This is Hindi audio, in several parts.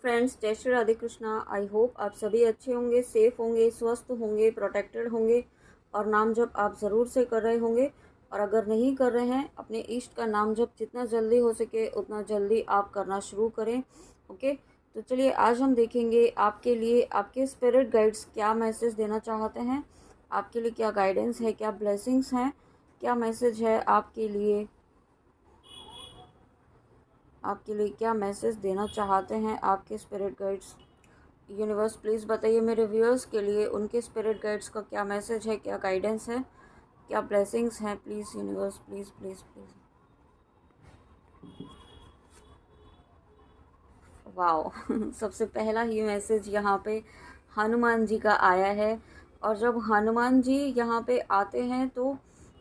फ्रेंड्स, जय श्री राधे कृष्णा। आई होप आप सभी अच्छे होंगे, सेफ होंगे, स्वस्थ होंगे, प्रोटेक्टेड होंगे और नाम जप आप ज़रूर से कर रहे होंगे। और अगर नहीं कर रहे हैं, अपने इष्ट का नाम जप जितना जल्दी हो सके उतना जल्दी आप करना शुरू करें। ओके, तो चलिए आज हम देखेंगे आपके लिए आपके स्पिरिट गाइड्स क्या मैसेज देना चाहते हैं, आपके लिए क्या गाइडेंस है, क्या ब्लेसिंग्स हैं, क्या मैसेज है आपके लिए, आपके लिए क्या मैसेज देना चाहते हैं आपके स्पिरिट गाइड्स। यूनिवर्स प्लीज़ बताइए मेरे व्यूअर्स के लिए उनके स्पिरिट गाइड्स का क्या मैसेज है, क्या गाइडेंस है, क्या ब्लेसिंग्स हैं। Please universe, please please please. Wow सबसे पहला ही मैसेज यहाँ पे हनुमान जी का आया है। और जब हनुमान जी यहाँ पे आते हैं तो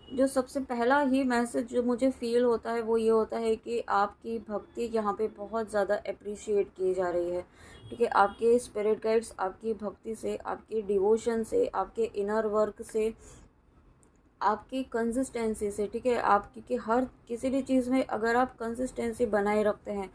जो सबसे पहला ही मैसेज जो मुझे फील होता है वो ये होता है कि आपकी भक्ति यहाँ पे बहुत ज़्यादा अप्रिशिएट की जा रही है। ठीक है, आपके स्पिरिट गाइड्स आपकी भक्ति से, आपके डिवोशन से, आपके इनर वर्क से, आपकी कंसिस्टेंसी से, ठीक है, आपकी कि हर किसी भी चीज़ में अगर आप कंसिस्टेंसी बनाए रखते हैं,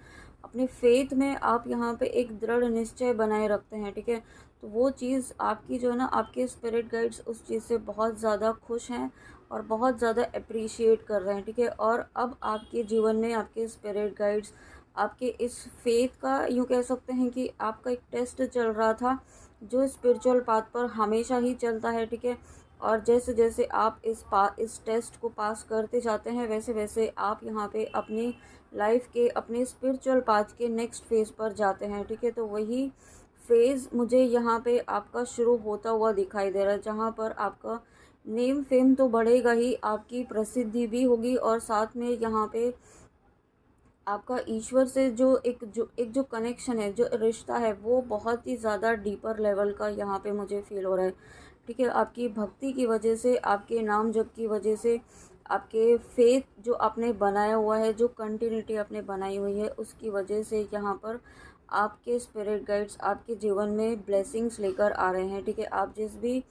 अपने फेथ में आप यहाँ पे एक दृढ़ निश्चय बनाए रखते हैं, ठीक है, तो वो चीज़ आपकी जो है ना, आपके स्पिरिट गाइड्स उस चीज़ से बहुत ज़्यादा खुश हैं और बहुत ज़्यादा अप्रिशिएट कर रहे हैं। ठीक है, और अब आपके जीवन में आपके स्पिरिट गाइड्स आपके इस फेथ का, यूँ कह सकते हैं कि आपका एक टेस्ट चल रहा था जो स्पिरिचुअल पाथ पर हमेशा ही चलता है। ठीक है, और जैसे जैसे आप इस टेस्ट को पास करते जाते हैं वैसे वैसे आप यहाँ पे अपनी लाइफ के, अपने स्पिरिचुअल पाथ के नेक्स्ट फेज़ पर जाते हैं। ठीक है, तो वही फेज़ मुझे यहाँ पे आपका शुरू होता हुआ दिखाई दे रहा है, जहाँ पर आपका नेम फेम तो बढ़ेगा ही, आपकी प्रसिद्धि भी होगी और साथ में यहाँ पे आपका ईश्वर से जो कनेक्शन है, जो रिश्ता है, वो बहुत ही ज़्यादा डीपर लेवल का यहाँ पे मुझे फील हो रहा है। ठीक है, आपकी भक्ति की वजह से, आपके नाम जप की वजह से, आपके फेथ जो आपने बनाया हुआ है, जो कंटिन्यूटी आपने बनाई हुई है, उसकी वजह से यहाँ पर आपके स्पिरिट गाइड्स आपके जीवन में ब्लेसिंग्स लेकर आ रहे हैं। ठीक है, आप जिस भी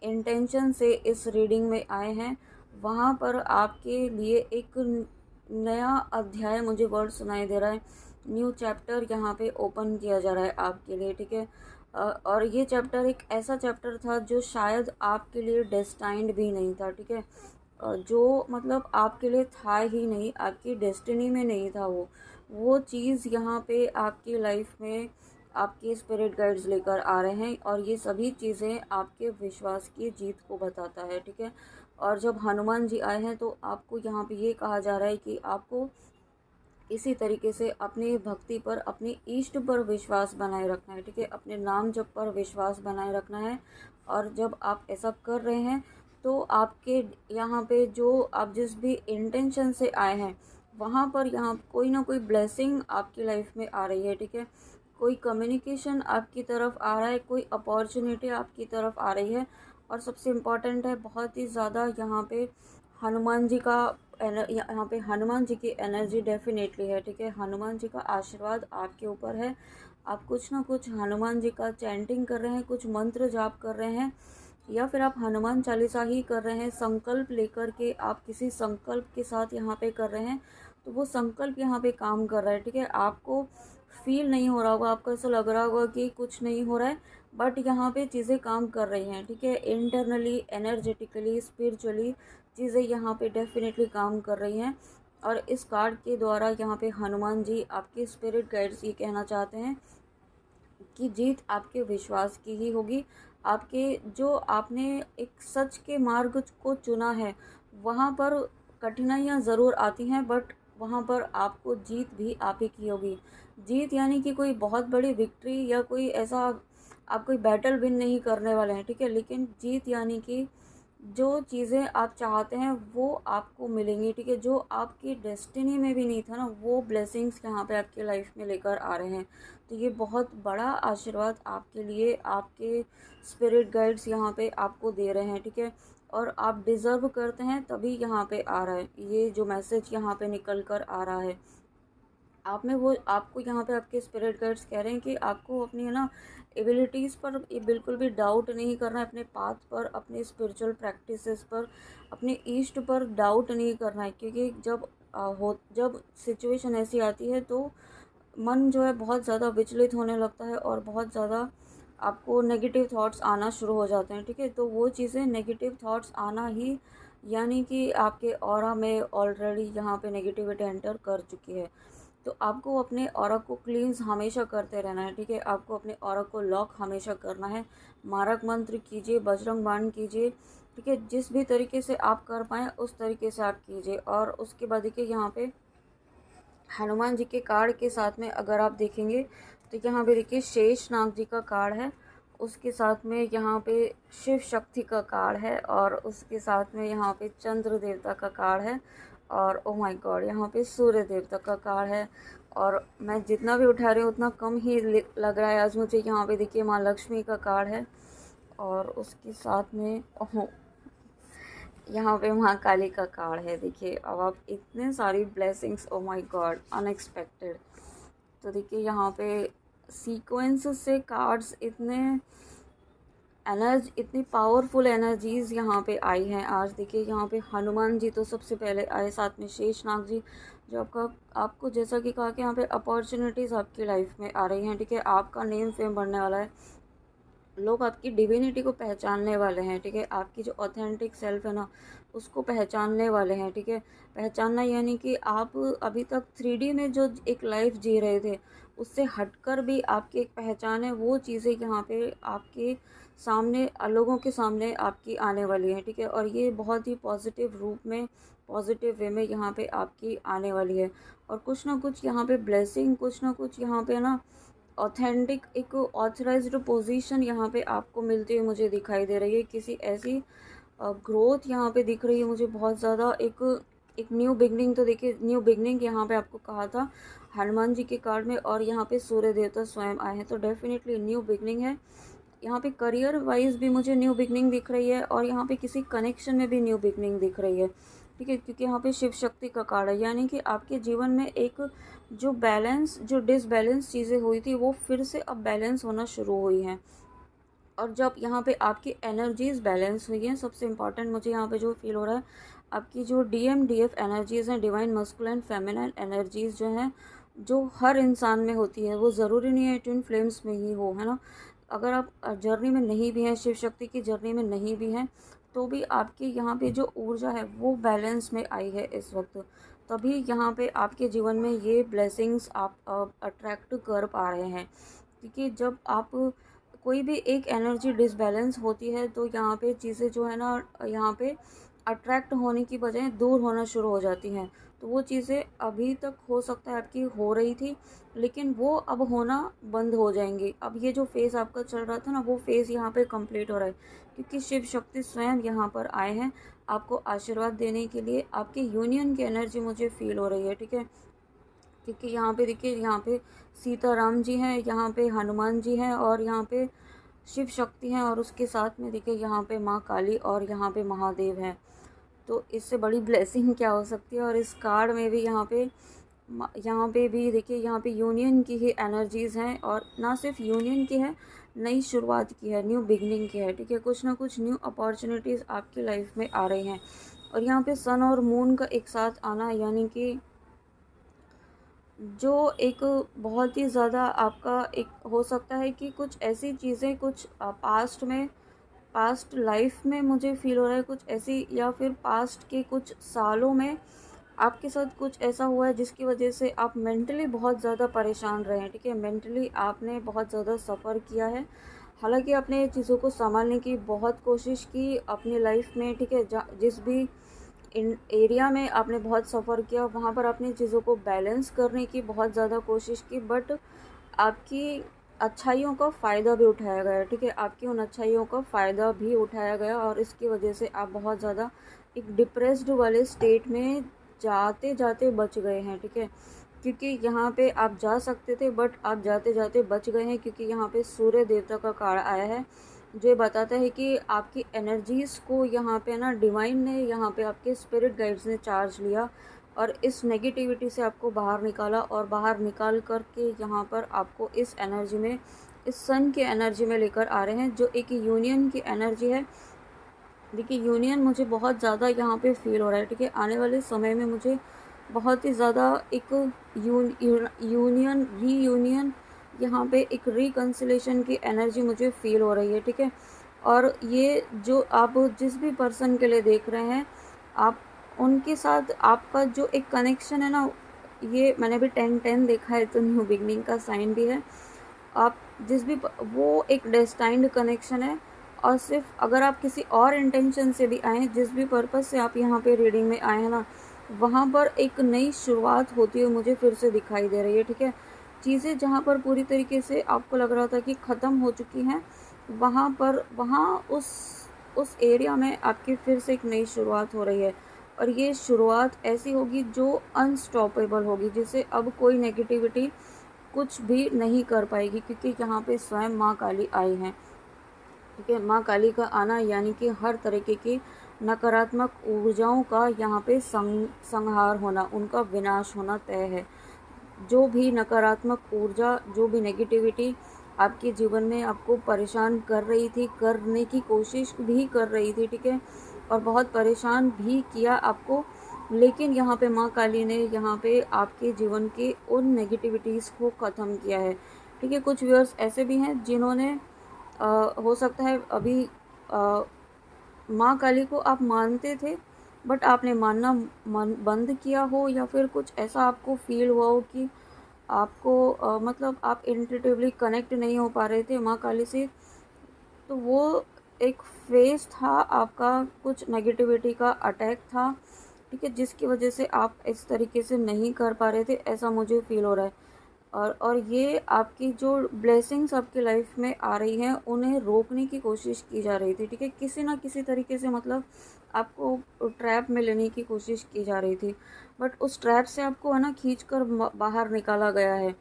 इंटेंशन से इस रीडिंग में आए हैं वहाँ पर आपके लिए एक नया अध्याय, मुझे वर्ड सुनाई दे रहा है, न्यू चैप्टर यहाँ पे ओपन किया जा रहा है आपके लिए। ठीक है, और ये चैप्टर एक ऐसा चैप्टर था जो शायद आपके लिए डेस्टाइंड भी नहीं था। ठीक है, जो मतलब आपके लिए था ही नहीं, आपकी डेस्टिनी में नहीं था वो चीज़ यहाँ पे आपकी लाइफ में आपके स्पिरिट गाइड्स लेकर आ रहे हैं और ये सभी चीज़ें आपके विश्वास की जीत को बताता है। ठीक है, और जब हनुमान जी आए हैं तो आपको यहाँ पे ये कहा जा रहा है कि आपको इसी तरीके से अपनी भक्ति पर, अपने इष्ट पर विश्वास बनाए रखना है। ठीक है, अपने नाम जप पर विश्वास बनाए रखना है। और जब आप ऐसा कर रहे हैं तो आपके यहाँ पे जो आप जिस भी इंटेंशन से आए हैं वहाँ पर यहाँ कोई ना कोई ब्लेसिंग आपकी लाइफ में आ रही है। ठीक है, कोई कम्युनिकेशन आपकी तरफ आ रहा है, कोई अपॉर्चुनिटी आपकी तरफ आ रही है। और सबसे इम्पॉर्टेंट है, बहुत ही ज़्यादा यहाँ पे हनुमान जी का यहाँ पे हनुमान जी की एनर्जी डेफिनेटली है। ठीक है, हनुमान जी का आशीर्वाद आपके ऊपर है। आप कुछ ना कुछ हनुमान जी का चैंटिंग कर रहे हैं, कुछ मंत्र जाप कर रहे हैं, या फिर आप हनुमान चालीसा ही कर रहे हैं, संकल्प लेकर के आप किसी संकल्प के साथ यहाँ पे कर रहे हैं, तो वो संकल्प यहाँ पे काम कर रहा है। ठीक है, आपको फील नहीं हो रहा होगा, आपको ऐसा लग रहा होगा कि कुछ नहीं हो रहा है, बट यहाँ पे चीज़ें काम कर रही हैं। ठीक है, इंटरनली, एनर्जेटिकली, स्पिरिचुअली चीज़ें यहाँ पे डेफिनेटली काम कर रही हैं। और इस कार्ड के द्वारा यहाँ पे हनुमान जी आपके स्पिरिट गाइड्स ये कहना चाहते हैं कि जीत आपके विश्वास की ही होगी। आपके जो आपने एक सच के मार्ग को चुना है वहाँ पर कठिनाइयाँ ज़रूर आती हैं, बट वहाँ पर आपको जीत भी आप ही की होगी। जीत यानी कि कोई बहुत बड़ी विक्ट्री या कोई ऐसा आप कोई बैटल विन नहीं करने वाले हैं। ठीक है, लेकिन जीत यानी कि जो चीज़ें आप चाहते हैं वो आपको मिलेंगी। ठीक है, जो आपकी डेस्टिनी में भी नहीं था ना, वो ब्लेसिंग्स यहाँ पे आपकी लाइफ में लेकर आ रहे हैं। तो ये बहुत बड़ा आशीर्वाद आपके लिए आपके स्पिरिट गाइड्स यहाँ पे आपको दे रहे हैं। ठीक है, और आप डिज़र्व करते हैं तभी यहाँ पे आ रहा है, ये जो मैसेज यहाँ पे निकल कर आ रहा है आप में, वो आपको यहाँ पे आपके स्पिरिट गाइड्स कह रहे हैं कि आपको अपनी, है ना, एबिलिटीज़ पर ये बिल्कुल भी डाउट नहीं करना है, अपने पाथ पर, अपने स्पिरिचुअल प्रैक्टिसेस पर, अपने ईस्ट पर डाउट नहीं करना है। क्योंकि जब जब सिचुएशन ऐसी आती है तो मन जो है बहुत ज़्यादा विचलित होने लगता है और बहुत ज़्यादा आपको नेगेटिव थॉट्स आना शुरू हो जाते हैं, ठीक है। तो वो चीज़ें नेगेटिव थॉट्स आना ही यानी कि आपके ऑरा में ऑलरेडी यहाँ पे नेगेटिविटी एंटर कर चुकी है। तो आपको अपने ऑरा को क्लींस हमेशा करते रहना है, ठीक है। आपको अपने ऑरा को लॉक हमेशा करना है। मारक मंत्र कीजिए, बजरंग बाण कीजिए, ठीक है। जिस भी तरीके से आप कर पाएँ उस तरीके से आप कीजिए। और उसके बाद देखिए यहाँ पे हनुमान जी के कार्ड के साथ में अगर आप देखेंगे तो यहाँ पे देखिए शेषनाग जी का कार्ड है, उसके साथ में यहाँ पे शिव शक्ति का कार्ड है, और उसके साथ में यहाँ पे चंद्र देवता का कार्ड है, और ओ माय गॉड यहाँ पे सूर्य देवता का कार्ड है। और मैं जितना भी उठा रही हूँ उतना कम ही लग रहा है आज मुझे। यहाँ पे देखिए माँ लक्ष्मी का कार्ड है, और उसके साथ में यहाँ पे महाकाली का कार्ड है। देखिए अब आप इतने सारी blessings, oh my God, unexpected. तो देखिए यहाँ पे सीक्वेंस से कार्ड्स इतनी पावरफुल एनर्जीज यहाँ पे आई हैं आज। देखिए यहाँ पे हनुमान जी तो सबसे पहले आए, साथ में शेषनाग जी, जो आपको जैसा कि कहा कि यहाँ पे अपॉर्चुनिटीज़ आपकी लाइफ में आ रही हैं, ठीक है। आपका नेम फेम बढ़ने वाला है, लोग आपकी डिविनिटी को पहचानने वाले हैं, ठीक है। आपकी जो ऑथेंटिक सेल्फ है ना उसको पहचानने वाले हैं, ठीक है। पहचानना यानी कि आप अभी तक 3D में जो एक लाइफ जी रहे थे उससे हटकर भी आपकी एक पहचान है, वो चीज़ें यहाँ पे आपके सामने, लोगों के सामने आपकी आने वाली है, ठीक है। और ये बहुत ही पॉजिटिव रूप में, पॉजिटिव वे में यहाँ पे आपकी आने वाली है। और कुछ ना कुछ यहाँ पे ब्लेसिंग, कुछ ना कुछ यहाँ पे ना ऑथेंटिक एक ऑथराइज्ड पोजीशन यहाँ पे आपको मिलती हुई मुझे दिखाई दे रही है। किसी ऐसी ग्रोथ यहाँ पे दिख रही है मुझे बहुत ज़्यादा। एक एक न्यू बिगनिंग, तो देखिए न्यू बिगनिंग यहाँ पे आपको कहा था हनुमान जी के कार्ड में, और यहाँ पे सूर्य देवता स्वयं आए हैं, तो डेफिनेटली न्यू बिगनिंग है। यहाँ पे करियर वाइज भी मुझे न्यू बिगनिंग दिख रही है, और यहाँ पे किसी कनेक्शन में भी न्यू बिगनिंग दिख रही है, ठीक है। क्योंकि यहाँ पे शिव शक्ति का कार्ड है, यानी कि आपके जीवन में एक जो डिसबैलेंस चीज़ें हुई थी वो फिर से अब बैलेंस होना शुरू हुई हैं। और जब यहाँ पे आपकी एनर्जीज बैलेंस हुई हैं, सबसे इम्पॉर्टेंट मुझे यहाँ पे जो फील हो रहा है, आपकी जो DMDF एनर्जीज़ हैं, डिवाइन मस्कुलिन फेमिनिन एनर्जीज़ जो हैं, जो हर इंसान में होती है, वो ज़रूरी नहीं है ट्विन फ्लेम्स में ही हो, है ना। अगर आप जर्नी में नहीं भी हैं, शिव शक्ति की जर्नी में नहीं भी हैं, तो भी आपकी यहाँ पे जो ऊर्जा है वो बैलेंस में आई है इस वक्त, तभी यहाँ पे आपके जीवन में ये ब्लेसिंग्स आप अट्रैक्ट कर पा रहे हैं। क्योंकि जब आप कोई भी एक एनर्जी डिसबैलेंस होती है तो यहाँ पे चीज़ें जो है ना, यहाँ पे अट्रैक्ट होने की बजाय दूर होना शुरू हो जाती हैं। तो वो चीज़ें अभी तक हो सकता है आपकी हो रही थी, लेकिन वो अब होना बंद हो जाएंगी। अब ये जो फेज़ आपका चल रहा था ना, वो फेज़ यहाँ पे कंप्लीट हो रहा है, क्योंकि शिव शक्ति स्वयं यहाँ पर आए हैं आपको आशीर्वाद देने के लिए। आपके यूनियन की एनर्जी मुझे फील हो रही है, ठीक है। क्योंकि यहाँ पे देखिए, यहाँ पे सीताराम जी हैं, यहाँ पे हनुमान जी हैं, और यहाँ पे शिव शक्ति हैं, और उसके साथ में देखिए यहाँ पे माँ काली और यहाँ पे महादेव हैं। तो इससे बड़ी ब्लेसिंग क्या हो सकती है। और इस कार्ड में भी यहाँ पे भी देखिए, यहाँ पे यूनियन की ही एनर्जीज़ हैं, और ना सिर्फ यूनियन की है, नई शुरुआत की है, न्यू बिगनिंग की है, ठीक है। कुछ ना कुछ न्यू अपॉर्चुनिटीज़ आपकी लाइफ में आ रही हैं। और यहाँ पे सन और मून का एक साथ आना, यानी कि जो एक बहुत ही ज़्यादा आपका एक हो सकता है कि कुछ ऐसी चीज़ें, कुछ पास्ट लाइफ में मुझे फील हो रहा है कुछ ऐसी, या फिर पास्ट के कुछ सालों में आपके साथ कुछ ऐसा हुआ है जिसकी वजह से आप मेंटली बहुत ज़्यादा परेशान रहे हैं, ठीक है। मेंटली आपने बहुत ज़्यादा सफ़र किया है। हालांकि आपने चीज़ों को संभालने की बहुत कोशिश की अपनी लाइफ में, ठीक है। जिस भी इन एरिया में आपने बहुत सफ़र किया, वहाँ पर आपने चीज़ों को बैलेंस करने की बहुत ज़्यादा कोशिश की, बट आपकी अच्छाइयों का फ़ायदा भी उठाया गया, ठीक है। आपकी उन अच्छाइयों का फ़ायदा भी उठाया गया, और इसकी वजह से आप बहुत ज़्यादा एक डिप्रेस्ड वाले स्टेट में जाते जाते बच गए हैं, ठीक है। क्योंकि यहाँ पे आप जा सकते थे, बट आप जाते जाते बच गए हैं, क्योंकि यहाँ पे सूर्य देवता का कार्ड आया है, जो ये बताता है कि आपकी एनर्जीज़ को यहाँ पे ना डिवाइन ने, यहाँ पे आपके स्पिरिट गाइड्स ने चार्ज लिया, और इस नेगेटिविटी से आपको बाहर निकाला, और बाहर निकाल कर के यहाँ पर आपको इस एनर्जी में, इस सन की एनर्जी में लेकर आ रहे हैं, जो एक यूनियन की एनर्जी है। देखिए यूनियन मुझे बहुत ज़्यादा यहाँ पे फील हो रहा है, ठीक है। आने वाले समय में मुझे बहुत ही ज़्यादा एक यूनियन रीयूनियन, यहाँ पे एक रिकन्सिलेशन की एनर्जी मुझे फील हो रही है, ठीक है। और ये जो आप जिस भी पर्सन के लिए देख रहे हैं, आप उनके साथ आपका जो एक कनेक्शन है ना, ये मैंने भी 10-10 देखा है, तो न्यू बिगनिंग का साइन भी है। आप जिस भी वो एक डेस्टाइन्ड कनेक्शन है। और सिर्फ अगर आप किसी और इंटेंशन से भी आए हैं, जिस भी पर्पस से आप यहाँ पे रीडिंग में आए हैं ना, वहाँ पर एक नई शुरुआत होती हुई मुझे फिर से दिखाई दे रही है, ठीक है। चीज़ें जहाँ पर पूरी तरीके से आपको लग रहा था कि ख़त्म हो चुकी हैं, वहाँ पर उस एरिया में आपकी फिर से एक नई शुरुआत हो रही है। और ये शुरुआत ऐसी होगी जो अनस्टॉपेबल होगी, जिसे अब कोई नेगेटिविटी कुछ भी नहीं कर पाएगी, क्योंकि यहाँ पे स्वयं माँ काली आई हैं, ठीक है। माँ काली का आना यानी कि हर तरीके की नकारात्मक ऊर्जाओं का यहाँ पे संहार होना, उनका विनाश होना तय है। जो भी नकारात्मक ऊर्जा, जो भी नेगेटिविटी आपके जीवन में आपको परेशान कर रही थी, करने की कोशिश भी कर रही थी, ठीक है, और बहुत परेशान भी किया आपको, लेकिन यहाँ पे माँ काली ने यहाँ पे आपके जीवन के उन नेगेटिविटीज़ को ख़त्म किया है, ठीक है। कुछ व्यूअर्स ऐसे भी हैं जिन्होंने हो सकता है अभी माँ काली को आप मानते थे, बट आपने मानना बंद किया हो, या फिर कुछ ऐसा आपको फील हुआ हो कि आपको मतलब आप इंट्यूटिवली कनेक्ट नहीं हो पा रहे थे माँ काली से। तो वो एक फेज़ था आपका, कुछ नेगेटिविटी का अटैक था, ठीक है, जिसकी वजह से आप इस तरीके से नहीं कर पा रहे थे, ऐसा मुझे फ़ील हो रहा है। और ये आपकी जो ब्लेसिंग्स आपकी लाइफ में आ रही हैं, उन्हें रोकने की कोशिश की जा रही थी, ठीक है, किसी ना किसी तरीके से, मतलब आपको ट्रैप में लेने की कोशिश की जा रही थी, बट उस ट्रैप से आपको है ना खींच कर बाहर निकाला गया है।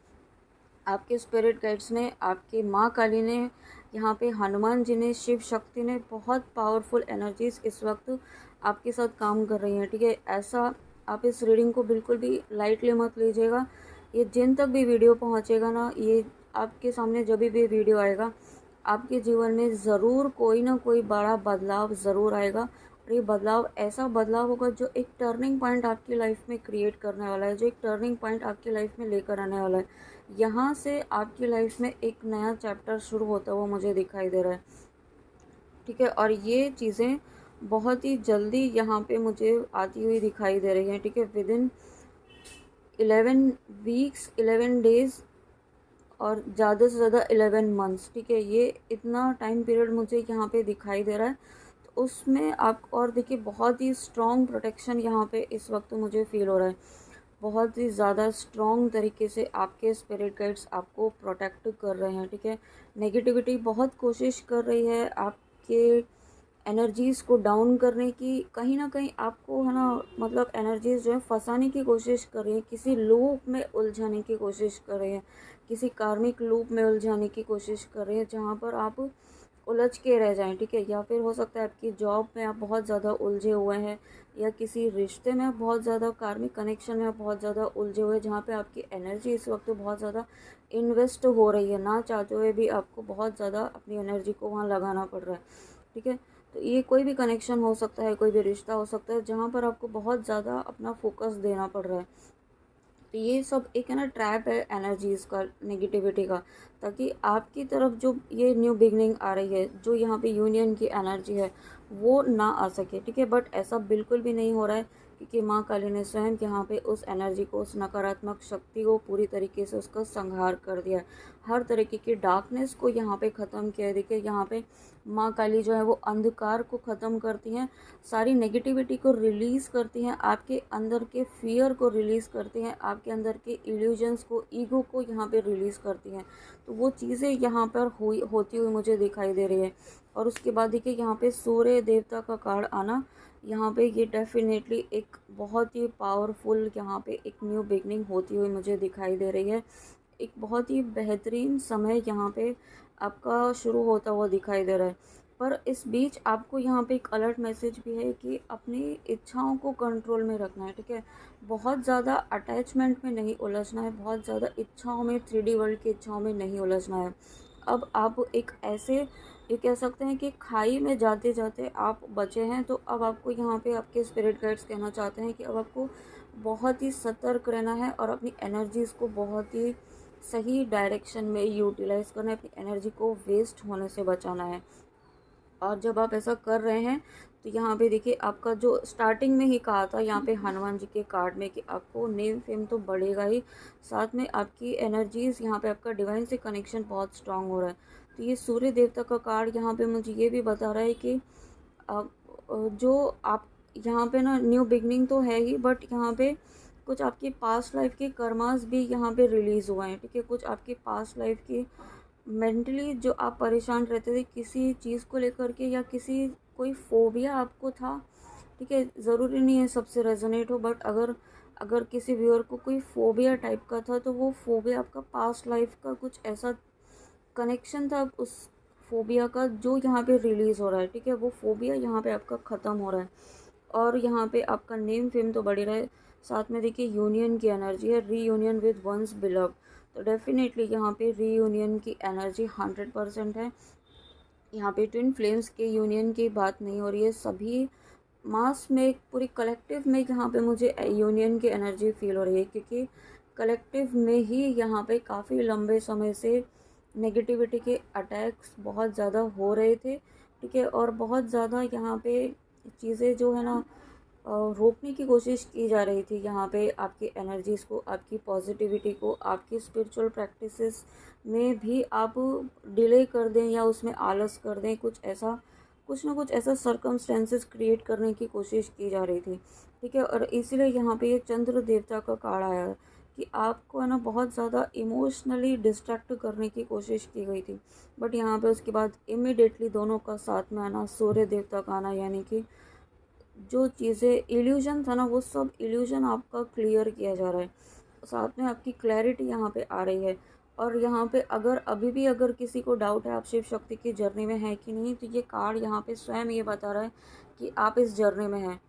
आपके स्पिरिट गाइड्स ने, आपकी माँ काली ने, यहाँ पे हनुमान जी ने, शिव शक्ति ने, बहुत पावरफुल एनर्जीज इस वक्त आपके साथ काम कर रही हैं, ठीक है। ऐसा आप इस रीडिंग को बिल्कुल भी लाइटली मत लीजिएगा। ये जिन तक भी वीडियो पहुँचेगा ना, ये आपके सामने जब भी वीडियो आएगा, आपके जीवन में ज़रूर कोई ना कोई बड़ा बदलाव ज़रूर आएगा। और ये बदलाव ऐसा बदलाव होगा जो एक टर्निंग पॉइंट आपकी लाइफ में क्रिएट करने वाला है, जो एक टर्निंग पॉइंट आपकी लाइफ में लेकर आने वाला है। यहाँ से आपकी लाइफ में एक नया चैप्टर शुरू होता हुआ मुझे दिखाई दे रहा है, ठीक है। और ये चीज़ें बहुत ही जल्दी यहाँ पे मुझे आती हुई दिखाई दे रही हैं, ठीक है। विदिन 11 वीक्स, 11 डेज़, और ज़्यादा से ज़्यादा 11 मंथ्स, ठीक है। ये इतना टाइम पीरियड मुझे यहाँ पे दिखाई दे रहा है, तो उसमें आप और देखिए बहुत ही स्ट्रॉन्ग प्रोटेक्शन यहाँ पे इस वक्त मुझे फील हो रहा है। बहुत ही ज़्यादा स्ट्रॉन्ग तरीके से आपके स्पिरिट गाइड्स आपको प्रोटेक्ट कर रहे हैं, ठीक है। नेगेटिविटी बहुत कोशिश कर रही है आपके एनर्जीज़ को डाउन करने की, कहीं ना कहीं आपको है ना, मतलब एनर्जीज़ जो है फंसाने की कोशिश कर रही है, किसी लूप में उलझाने की कोशिश कर रही है, किसी कार्मिक लूप में उलझाने की कोशिश कर रही है, जहाँ पर आप उलझ के रह जाएं, ठीक है। या फिर हो सकता है आपकी जॉब में आप बहुत ज़्यादा उलझे हुए हैं, या किसी रिश्ते में आप बहुत ज़्यादा, कार्मिक कनेक्शन में आप बहुत ज़्यादा उलझे हुए हैं, जहाँ पे आपकी एनर्जी इस वक्त बहुत ज़्यादा इन्वेस्ट हो रही है, ना चाहते हुए भी आपको बहुत ज़्यादा अपनी एनर्जी को वहाँ लगाना पड़ रहा है, ठीक है। तो ये कोई भी कनेक्शन हो सकता है, कोई भी रिश्ता हो सकता है, जहाँ पर आपको बहुत ज़्यादा अपना फोकस देना पड़ रहा है। तो ये सब एक है ना ट्रैप है एनर्जीज़ का, नेगेटिविटी का, ताकि आपकी तरफ जो ये न्यू बिगनिंग आ रही है, जो यहाँ पे यूनियन की एनर्जी है, वो ना आ सके, ठीक है। बट ऐसा बिल्कुल भी नहीं हो रहा है, क्योंकि माँ काली ने स्वयं यहाँ पे उस एनर्जी को, उस नकारात्मक शक्ति को पूरी तरीके से उसका संहार कर दिया है। हर तरीके की डार्कनेस को यहाँ पे ख़त्म किया है। देखिए यहाँ पे माँ काली जो है वो अंधकार को ख़त्म करती हैं, सारी नेगेटिविटी को रिलीज़ करती हैं, आपके अंदर के फियर को रिलीज़ करती हैं, आपके अंदर के इल्यूजन्स को, ईगो को यहाँ पे रिलीज़ करती हैं। तो वो चीज़ें यहाँ पर होती हुई मुझे दिखाई दे रही है। और उसके बाद देखिए यहाँ पे सूर्य देवता का कार्ड आना, यहाँ पे ये डेफिनेटली एक बहुत ही पावरफुल, यहाँ पे एक न्यू बिगनिंग होती हुई मुझे दिखाई दे रही है। एक बहुत ही बेहतरीन समय यहाँ पे आपका शुरू होता हुआ दिखाई दे रहा है। पर इस बीच आपको यहाँ पे एक अलर्ट मैसेज भी है कि अपनी इच्छाओं को कंट्रोल में रखना है, ठीक है। बहुत ज़्यादा अटैचमेंट में नहीं उलझना है, बहुत ज़्यादा इच्छाओं में, 3D वर्ल्ड की इच्छाओं में नहीं उलझना है। अब आप एक ऐसे, ये कह सकते हैं कि खाई में जाते जाते आप बचे हैं, तो अब आपको यहाँ पे आपके स्पिरिट गाइड्स कहना चाहते हैं कि अब आपको बहुत ही सतर्क रहना है और अपनी एनर्जीज़ को बहुत ही सही डायरेक्शन में यूटिलाइज़ करना है, अपनी एनर्जी को वेस्ट होने से बचाना है। और जब आप ऐसा कर रहे हैं तो यहाँ पे देखिए, आपका जो स्टार्टिंग में ही कहा था यहाँ पे हनुमान जी के कार्ड में कि आपको नेम फेम तो बढ़ेगा ही, साथ में आपकी एनर्जीज़, यहाँ पे आपका डिवाइन से कनेक्शन बहुत स्ट्रांग हो रहा है। तो ये सूर्य देवता का कार्ड यहाँ पे मुझे ये भी बता रहा है कि जो आप यहाँ पे ना न्यू बिगनिंग तो है ही, बट यहाँ पे कुछ आपके पास्ट लाइफ के कर्मास भी यहाँ पे रिलीज़ हुए हैं, ठीक है। कुछ आपके पास्ट लाइफ के मेंटली जो आप परेशान रहते थे किसी चीज़ को लेकर के, या किसी कोई फोबिया आपको था, ठीक है। ज़रूरी नहीं है सबसे रेजोनेट हो, बट अगर अगर किसी व्यूअर को कोई फोबिया टाइप का था तो वो फोबिया आपका पास्ट लाइफ का कुछ ऐसा कनेक्शन था उस फोबिया का जो यहाँ पे रिलीज़ हो रहा है, ठीक है। वो फोबिया यहाँ पे आपका ख़त्म हो रहा है और यहाँ पे आपका नेम फेम तो बढ़ रहा है। साथ में देखिए यूनियन की एनर्जी है, रीयूनियन विद वंस बिलव, तो डेफिनेटली यहाँ पे रीयूनियन की एनर्जी 100% है। यहाँ पे ट्विन फ्लेम्स के यूनियन की बात नहीं हो रही है, सभी मास में पूरी कलेक्टिव में यहाँ पे मुझे यूनियन की एनर्जी फील हो रही है, क्योंकि कलेक्टिव में ही यहाँ पे काफ़ी लंबे समय से नेगेटिविटी के अटैक्स बहुत ज़्यादा हो रहे थे, ठीक है। और बहुत ज़्यादा यहाँ पे चीज़ें जो है ना रोकने की कोशिश की जा रही थी, यहाँ पे आपकी एनर्जीज़ को, आपकी पॉजिटिविटी को, आपकी स्पिरिचुअल प्रैक्टिसेस में भी आप डिले कर दें या उसमें आलस कर दें, कुछ ना कुछ ऐसा सर्कमस्टेंसेस क्रिएट करने की कोशिश की जा रही थी, ठीक है। और इसीलिए यहाँ पे ये चंद्र देवता का कार्ड आया है कि आपको है ना बहुत ज़्यादा इमोशनली डिस्ट्रैक्ट करने की कोशिश की गई थी, बट यहाँ पे उसके बाद इमिडिएटली दोनों का साथ में आना, सूर्य देवता का आना, यानी कि जो चीज़ें इल्यूजन था ना वो सब इल्यूजन आपका क्लियर किया जा रहा है, साथ में आपकी क्लैरिटी यहाँ पे आ रही है। और यहाँ पे अगर अभी भी अगर किसी को डाउट है आप शिव शक्ति की जर्नी में है कि नहीं, तो ये कार्ड यहाँ पे स्वयं ये बता रहा है कि आप इस जर्नी में हैं,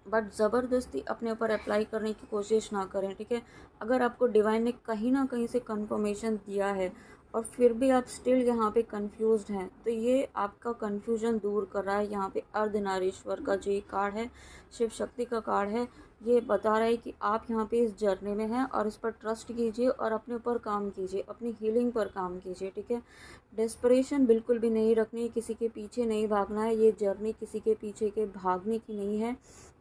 बट ज़बरदस्ती अपने ऊपर अप्लाई करने की कोशिश ना करें, ठीक है। अगर आपको डिवाइन ने कहीं ना कहीं से कंफर्मेशन दिया है और फिर भी आप स्टिल यहाँ पे कंफ्यूज्ड हैं, तो ये आपका कंफ्यूजन दूर कर रहा है। यहाँ पे अर्धनारीश्वर का जो कार्ड है, शिव शक्ति का कार्ड है, ये बता रहा है कि आप यहाँ पे इस जर्नी में हैं और इस पर ट्रस्ट कीजिए और अपने ऊपर काम कीजिए, अपनी हीलिंग पर काम कीजिए, ठीक है। डेस्परेशन बिल्कुल भी नहीं रखनी है, किसी के पीछे नहीं भागना है, ये जर्नी किसी के पीछे के भागने की नहीं है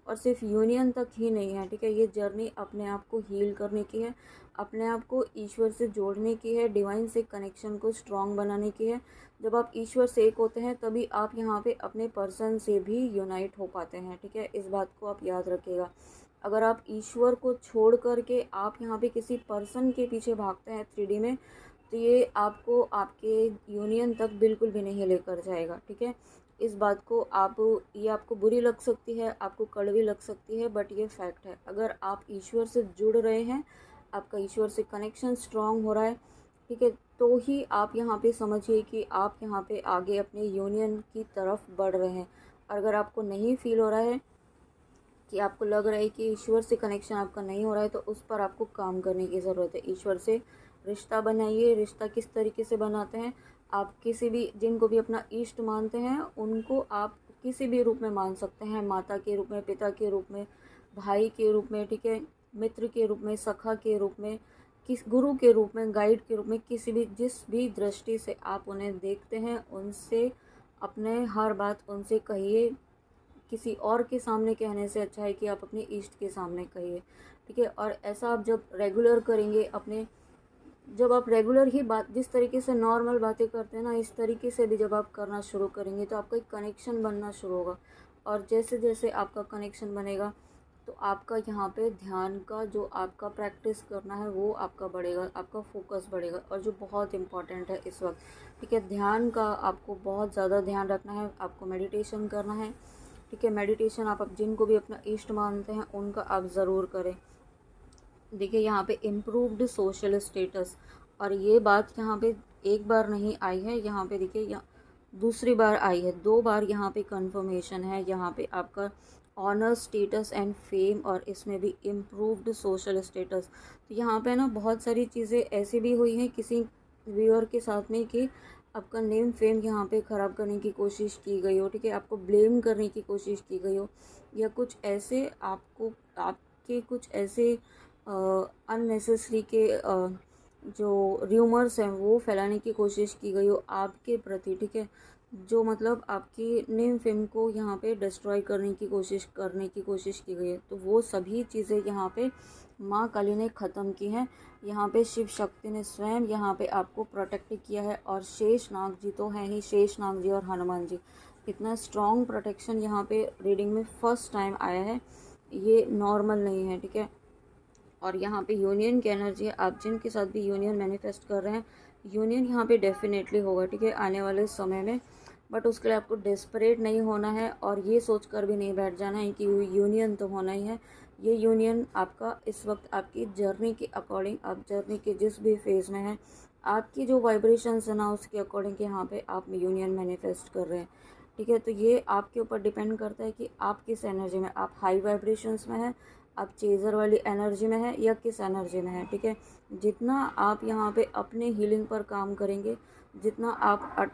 और सिर्फ यूनियन तक ही नहीं है, ठीक है। ये जर्नी अपने आप को हील करने की है, अपने आप को ईश्वर से जोड़ने की है, डिवाइन से कनेक्शन को स्ट्रॉन्ग बनाने की है। जब आप ईश्वर से एक होते हैं तभी आप यहाँ पे अपने पर्सन से भी यूनाइट हो पाते हैं, ठीक है। इस बात को आप याद रखिएगा। अगर आप ईश्वर को छोड़ करके आप यहाँ पे किसी पर्सन के पीछे भागते हैं 3D में, तो ये आपको आपके यूनियन तक बिल्कुल भी नहीं लेकर जाएगा, ठीक है। इस बात को ये आपको बुरी लग सकती है, आपको कड़वी लग सकती है, बट ये फैक्ट है। अगर आप ईश्वर से जुड़ रहे हैं, आपका ईश्वर से कनेक्शन स्ट्रांग हो रहा है, ठीक है, तो ही आप यहाँ पे समझिए कि आप यहाँ पे आगे अपने यूनियन की तरफ बढ़ रहे हैं। अगर आपको नहीं फील हो रहा है, कि आपको लग रहा है कि ईश्वर से कनेक्शन आपका नहीं हो रहा है, तो उस पर आपको काम करने की ज़रूरत है। ईश्वर से रिश्ता बनाइए। रिश्ता किस तरीके से बनाते हैं, आप किसी भी जिनको भी अपना इष्ट मानते हैं उनको आप किसी भी रूप में मान सकते हैं, माता के रूप में, पिता के रूप में, भाई के रूप में, ठीक है, मित्र के रूप में, सखा के रूप में, किस गुरु के रूप में, गाइड के रूप में, किसी भी जिस भी दृष्टि से आप उन्हें देखते हैं उनसे अपने हर बात उनसे कहिए। किसी और के सामने कहने से अच्छा है कि आप अपने इष्ट के सामने कहिए, ठीक है। और ऐसा आप जब रेगुलर करेंगे, जब आप रेगुलर ही बात जिस तरीके से नॉर्मल बातें करते हैं ना, इस तरीके से भी जब आप करना शुरू करेंगे तो आपका एक कनेक्शन बनना शुरू होगा। और जैसे जैसे आपका कनेक्शन बनेगा तो आपका यहाँ पे ध्यान का जो आपका प्रैक्टिस करना है वो आपका बढ़ेगा, आपका फोकस बढ़ेगा, और जो बहुत इम्पॉर्टेंट है इस वक्त, ठीक है, ध्यान का आपको बहुत ज़्यादा ध्यान रखना है। आपको मेडिटेशन करना है, ठीक है। मेडिटेशन आप जिनको भी अपना इष्ट मानते हैं उनका आप ज़रूर करें। देखिए यहाँ पे इम्प्रूव्ड सोशल स्टेटस, और ये बात यहाँ पे एक बार नहीं आई है, यहाँ पे देखिए यहाँ दूसरी बार आई है, 2 बार यहाँ पे कंफर्मेशन है। यहाँ पे आपका ऑनर स्टेटस एंड फेम, और इसमें भी इम्प्रूव्ड सोशल स्टेटस। तो यहाँ पे ना बहुत सारी चीज़ें ऐसी भी हुई हैं किसी व्यूअर के साथ में कि आपका नेम फेम यहाँ पे ख़राब करने की कोशिश की गई हो, ठीक है, आपको ब्लेम करने की कोशिश की गई हो, या कुछ ऐसे आप के कुछ ऐसे अननेसेसरी के जो र्यूमर्स हैं वो फैलाने की कोशिश की गई हो आपके प्रति, ठीक है, जो मतलब आपकी नेम फेम को यहाँ पे डिस्ट्रॉय करने की कोशिश की गई है, तो वो सभी चीज़ें यहाँ पे माँ काली ने ख़त्म की हैं। यहाँ पे शिव शक्ति ने स्वयं यहाँ पे आपको प्रोटेक्ट किया है, और शेष नाग जी तो हैं ही, शेष नाग जी और हनुमान जी, इतना स्ट्रॉन्ग प्रोटेक्शन यहाँ पे रीडिंग में फर्स्ट टाइम आया है, ये नॉर्मल नहीं है, ठीक है। और यहाँ पे यूनियन की एनर्जी है, आप जिनके साथ भी यूनियन मैनिफेस्ट कर रहे हैं, यूनियन यहाँ पे डेफिनेटली होगा, ठीक है, आने वाले समय में। बट उसके लिए आपको डेस्परेट नहीं होना है और ये सोच कर भी नहीं बैठ जाना है कि यूनियन तो होना ही है। ये यूनियन आपका इस वक्त आपकी जर्नी के अकॉर्डिंग, आप जर्नी के जिस भी फेज़ में हैं, आपकी जो वाइब्रेशंस है ना उसके अकॉर्डिंग यहाँ पे आप यूनियन मैनिफेस्ट कर रहे हैं, ठीक है। तो ये आपके ऊपर डिपेंड करता है कि आप किस एनर्जी में, आप हाई वाइब्रेशंस में हैं, आप चेज़र वाली एनर्जी में है या किस एनर्जी में है, ठीक है। जितना आप यहाँ पे अपने हीलिंग पर काम करेंगे, जितना आप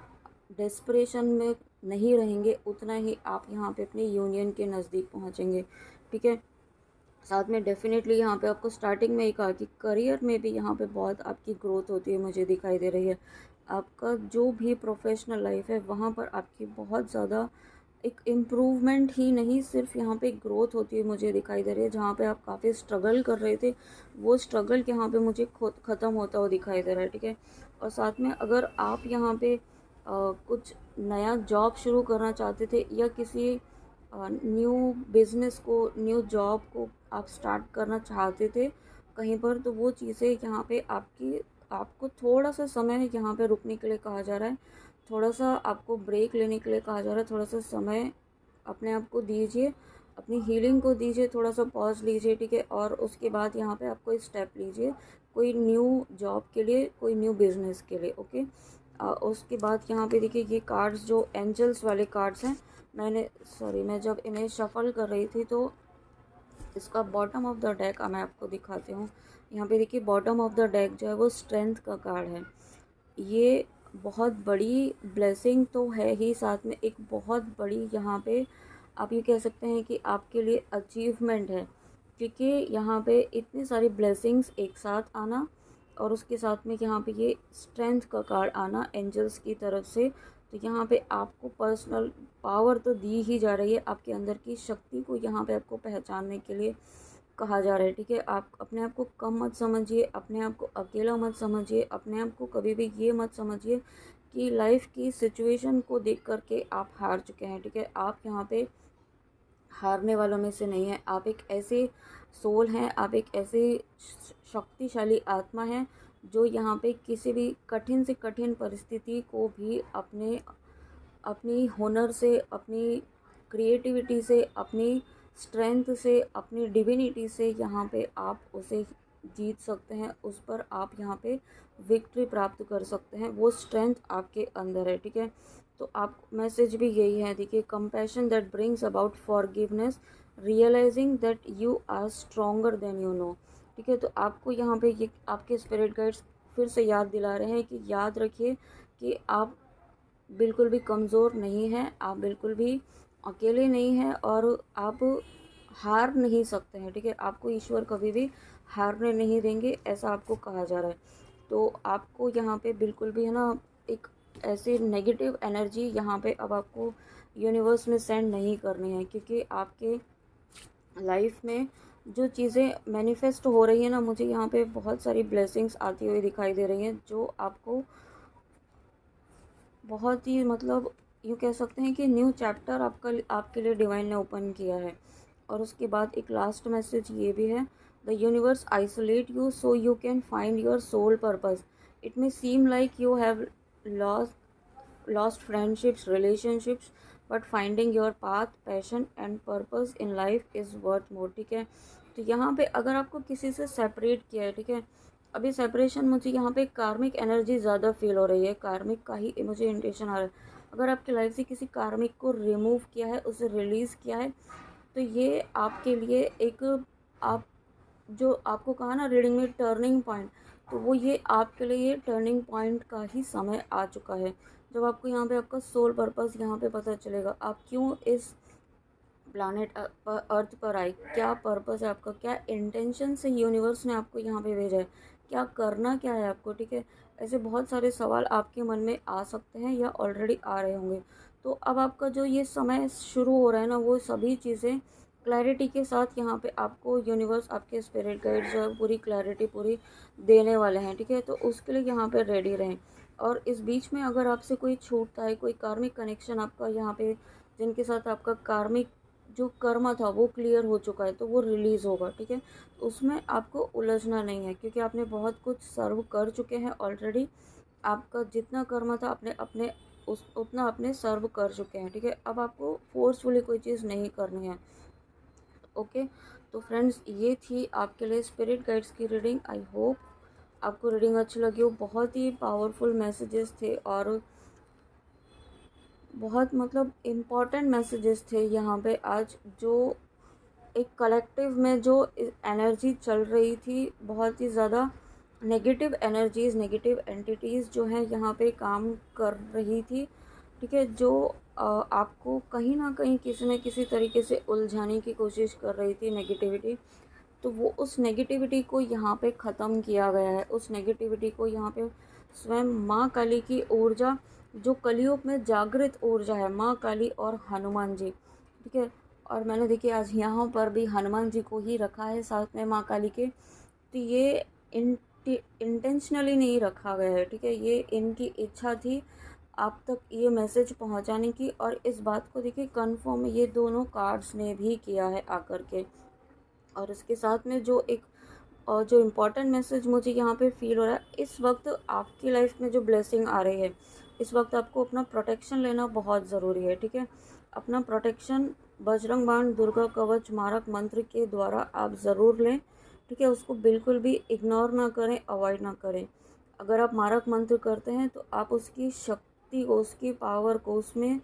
डेस्परेशन में नहीं रहेंगे, उतना ही आप यहाँ पे अपनी यूनियन के नज़दीक पहुँचेंगे, ठीक है। साथ में डेफिनेटली यहाँ पे आपको स्टार्टिंग में ही कहा कि करियर में भी यहाँ पे बहुत आपकी ग्रोथ होती है, मुझे दिखाई दे रही है। आपका जो भी प्रोफेशनल लाइफ है वहाँ पर आपकी बहुत ज़्यादा एक इम्प्रूवमेंट ही नहीं, सिर्फ यहाँ पे ग्रोथ होती है मुझे दिखाई दे रही है। जहाँ पे आप काफ़ी स्ट्रगल कर रहे थे, वो स्ट्रगल यहाँ पे मुझे खुद ख़त्म होता हुआ दिखाई दे रहा है, ठीक है। और साथ में अगर आप यहाँ पे कुछ नया जॉब शुरू करना चाहते थे या किसी न्यू बिज़नेस को, न्यू जॉब को आप स्टार्ट करना चाहते थे कहीं पर, तो वो चीज़ें यहाँ पे आपको थोड़ा सा समय यहाँ पे रुकने के लिए कहा जा रहा है, थोड़ा सा आपको ब्रेक लेने के लिए कहा जा रहा है, थोड़ा सा समय अपने आप को दीजिए, अपनी हीलिंग को दीजिए, थोड़ा सा पॉज लीजिए, ठीक है। और उसके बाद यहाँ पे आप कोई स्टेप लीजिए, कोई न्यू जॉब के लिए, कोई न्यू बिज़नेस के लिए, ओके। उसके बाद यहाँ पे देखिए ये कार्ड्स जो एंजल्स वाले कार्ड्स हैं, मैं जब इन्हें शफल कर रही थी तो इसका बॉटम ऑफ द डेक मैं आपको दिखाती हूँ। यहाँ पे देखिए बॉटम ऑफ द डेक जो है वो स्ट्रेंथ का कार्ड है। ये बहुत बड़ी ब्लेसिंग तो है ही, साथ में एक बहुत बड़ी यहाँ पे आप ये कह सकते हैं कि आपके लिए अचीवमेंट है, क्योंकि यहाँ पे इतनी सारी ब्लेसिंग्स एक साथ आना और उसके साथ में यहाँ पे ये स्ट्रेंथ का कार्ड आना एंजल्स की तरफ से, तो यहाँ पे आपको पर्सनल पावर तो दी ही जा रही है, आपके अंदर की शक्ति को यहाँ पे आपको पहचानने के लिए कहा जा रहा है, ठीक है। आप अपने आप को कम मत समझिए, अपने आप को अकेला मत समझिए, अपने आप को कभी भी ये मत समझिए कि लाइफ की सिचुएशन को देख कर के आप हार चुके हैं, ठीक है। आप यहाँ पे हारने वालों में से नहीं हैं, आप एक ऐसे सोल हैं, आप एक ऐसे शक्तिशाली आत्मा हैं जो यहाँ पे किसी भी कठिन से कठिन परिस्थिति को भी अपनी हुनर से, अपनी क्रिएटिविटी से, अपनी स्ट्रेंथ से, अपनी डिविनिटी से यहाँ पे आप उसे जीत सकते हैं, उस पर आप यहाँ पे विक्ट्री प्राप्त कर सकते हैं, वो स्ट्रेंथ आपके अंदर है, ठीक है। तो आप मैसेज भी यही है, देखिए, compassion that brings about forgiveness, realising that you are stronger than you know, ठीक है। तो आपको यहाँ पे ये आपके स्पिरिट गाइड्स फिर से याद दिला रहे हैं कि याद रखिए कि आप बिल्कुल भी कमज़ोर नहीं हैं, आप बिल्कुल भी अकेले नहीं हैं और आप हार नहीं सकते हैं, ठीक है। आपको ईश्वर कभी भी हारने नहीं देंगे, ऐसा आपको कहा जा रहा है। तो आपको यहाँ पे बिल्कुल भी है ना एक ऐसी नेगेटिव एनर्जी यहाँ पे अब आपको यूनिवर्स में सेंड नहीं करनी है, क्योंकि आपके लाइफ में जो चीज़ें मैनिफेस्ट हो रही है ना, मुझे यहाँ पे बहुत सारी ब्लेसिंग्स आती हुई दिखाई दे रही हैं जो आपको बहुत ही मतलब यूँ कह सकते हैं कि न्यू चैप्टर आपके लिए डिवाइन ने ओपन किया है। और उसके बाद एक लास्ट मैसेज ये भी है, the universe isolate you so you can find your soul purpose, it may seem like you have lost friendships, relationships, but finding your path, passion and purpose in life is worth more, ठीक है। तो यहाँ पे अगर आपको किसी से सेपरेट किया है, ठीक है, अभी सेपरेशन मुझे यहाँ पे कार्मिक एनर्जी ज़्यादा फील हो रही है, कार्मिक का ही मुझे इंटेंशन आ रहा है। अगर आपकी लाइफ से किसी कार्मिक को रिमूव किया है, उसे रिलीज़ किया है, तो ये आपके लिए एक, आप जो आपको कहा ना रीडिंग में टर्निंग पॉइंट, तो वो ये आपके लिए ये टर्निंग पॉइंट का ही समय आ चुका है, जब आपको यहाँ पे आपका सोल पर्पस यहाँ पे पता चलेगा, आप क्यों इस प्लानेट अर्थ पर आए, क्या पर्पस है आपका, क्या इंटेंशन से यूनिवर्स ने आपको यहाँ पे भेजा है, क्या करना क्या है आपको, ठीक है। ऐसे बहुत सारे सवाल आपके मन में आ सकते हैं या ऑलरेडी आ रहे होंगे। तो अब आपका जो ये समय शुरू हो रहा है ना, वो सभी चीज़ें क्लैरिटी के साथ यहाँ पे आपको यूनिवर्स, आपके स्पिरिट गाइड जो है पूरी क्लैरिटी पूरी देने वाले हैं, ठीक है। तो उसके लिए यहाँ पे रेडी रहें। और इस बीच में अगर आपसे कोई छूटता है, कोई कार्मिक कनेक्शन आपका यहाँ पे, जिनके साथ आपका कार्मिक जो कर्म था वो क्लियर हो चुका है, तो वो रिलीज़ होगा, ठीक है। उसमें आपको उलझना नहीं है, क्योंकि आपने बहुत कुछ सर्व कर चुके हैं ऑलरेडी। आपका जितना कर्म था अपने अपने उस उतना आपने सर्व कर चुके हैं, ठीक है। अब आपको फोर्सफुली कोई चीज़ नहीं करनी है। ओके, तो फ्रेंड्स ये थी आपके लिए स्पिरिट गाइड्स की रीडिंग। आई होप आपको रीडिंग अच्छी लगी हो। बहुत ही पावरफुल मैसेजेस थे और बहुत मतलब इम्पॉर्टेंट मैसेजेस थे यहाँ पे आज। जो एक कलेक्टिव में जो एनर्जी चल रही थी, बहुत ही ज़्यादा नेगेटिव एनर्जीज़, नेगेटिव एंटिटीज़ जो हैं यहाँ पे काम कर रही थी, ठीक है। जो आपको कहीं ना कहीं किसी न किसी तरीके से उलझाने की कोशिश कर रही थी, नेगेटिविटी। तो वो उस नेगेटिविटी को यहाँ पे ख़त्म किया गया है। उस नेगेटिविटी को यहाँ पे स्वयं माँ काली की ऊर्जा, जो कलयुग में जागृत ऊर्जा है, माँ काली और हनुमान जी, ठीक है। और मैंने देखिए आज यहाँ पर भी हनुमान जी को ही रखा है साथ में माँ काली के। तो ये इंटेंशनली नहीं रखा गया है, ठीक है। ये इनकी इच्छा थी आप तक ये मैसेज पहुंचाने की। और इस बात को देखिए कन्फर्म ये दोनों कार्ड्स ने भी किया है आकर के। और इसके साथ में जो एक और जो इम्पोर्टेंट मैसेज मुझे यहाँ पे फील हो रहा है, इस वक्त आपकी लाइफ में जो ब्लेसिंग आ रही है, इस वक्त आपको अपना प्रोटेक्शन लेना बहुत ज़रूरी है, ठीक है। अपना प्रोटेक्शन बजरंग बाण, दुर्गा कवच, मारक मंत्र के द्वारा आप ज़रूर लें, ठीक है। उसको बिल्कुल भी इग्नोर ना करें, अवॉइड ना करें। अगर आप मारक मंत्र करते हैं तो आप उसकी शक्ति को, उसकी पावर को, उसमें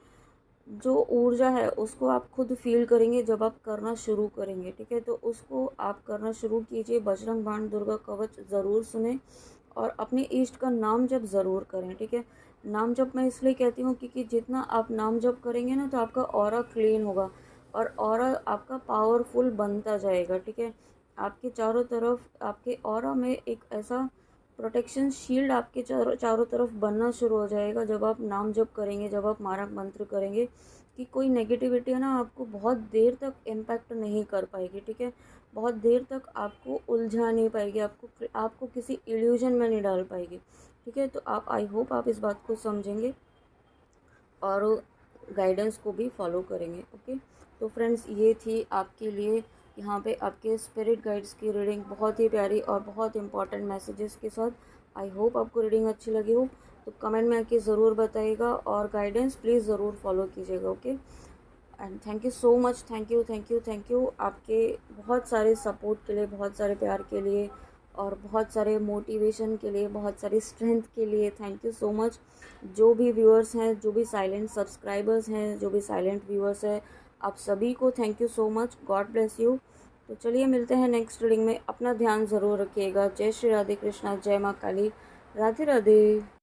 जो ऊर्जा है उसको आप खुद फील करेंगे जब आप करना शुरू करेंगे, ठीक है। तो उसको आप करना शुरू कीजिए। बजरंग बाण, दुर्गा कवच ज़रूर सुने और अपने इष्ट का नाम जप ज़रूर करें, ठीक है। नाम जप मैं इसलिए कहती हूँ क्योंकि जितना आप नाम जप करेंगे ना, तो आपका ऑरा क्लीन होगा और ऑरा आपका पावरफुल बनता जाएगा, ठीक है। आपके चारों तरफ, आपके ऑरा में एक ऐसा प्रोटेक्शन शील्ड आपके चारों चारों तरफ बनना शुरू हो जाएगा जब आप नाम जप करेंगे, जब आप मारक मंत्र करेंगे, कि कोई नेगेटिविटी है ना आपको बहुत देर तक इम्पैक्ट नहीं कर पाएगी, ठीक है। बहुत देर तक आपको उलझा नहीं पाएगी, आपको किसी इल्यूजन में नहीं डाल पाएगी, ठीक है। तो आप, आई होप आप इस बात को समझेंगे और गाइडेंस को भी फॉलो करेंगे। ओके, तो फ्रेंड्स ये थी आपके लिए यहाँ पे आपके स्पिरिट गाइड्स की रीडिंग, बहुत ही प्यारी और बहुत इंपॉर्टेंट मैसेजेस के साथ। आई होप आपको रीडिंग अच्छी लगी हो, तो कमेंट में आके ज़रूर बताइएगा और गाइडेंस प्लीज़ ज़रूर फॉलो कीजिएगा। Okay, and thank you so much, thank you thank you thank you आपके बहुत सारे सपोर्ट के लिए, बहुत सारे प्यार के लिए और बहुत सारे मोटिवेशन के लिए, बहुत सारी स्ट्रेंथ के लिए। Thank you so much. जो भी व्यूअर्स हैं, जो भी साइलेंट सब्सक्राइबर्स हैं, जो भी साइलेंट व्यूअर्स हैं, आप सभी को thank you so much. God bless you. तो चलिए मिलते हैं नेक्स्ट रीडिंग में। अपना ध्यान ज़रूर रखिएगा। जय श्री राधे कृष्णा, जय माँ काली, राधे राधे।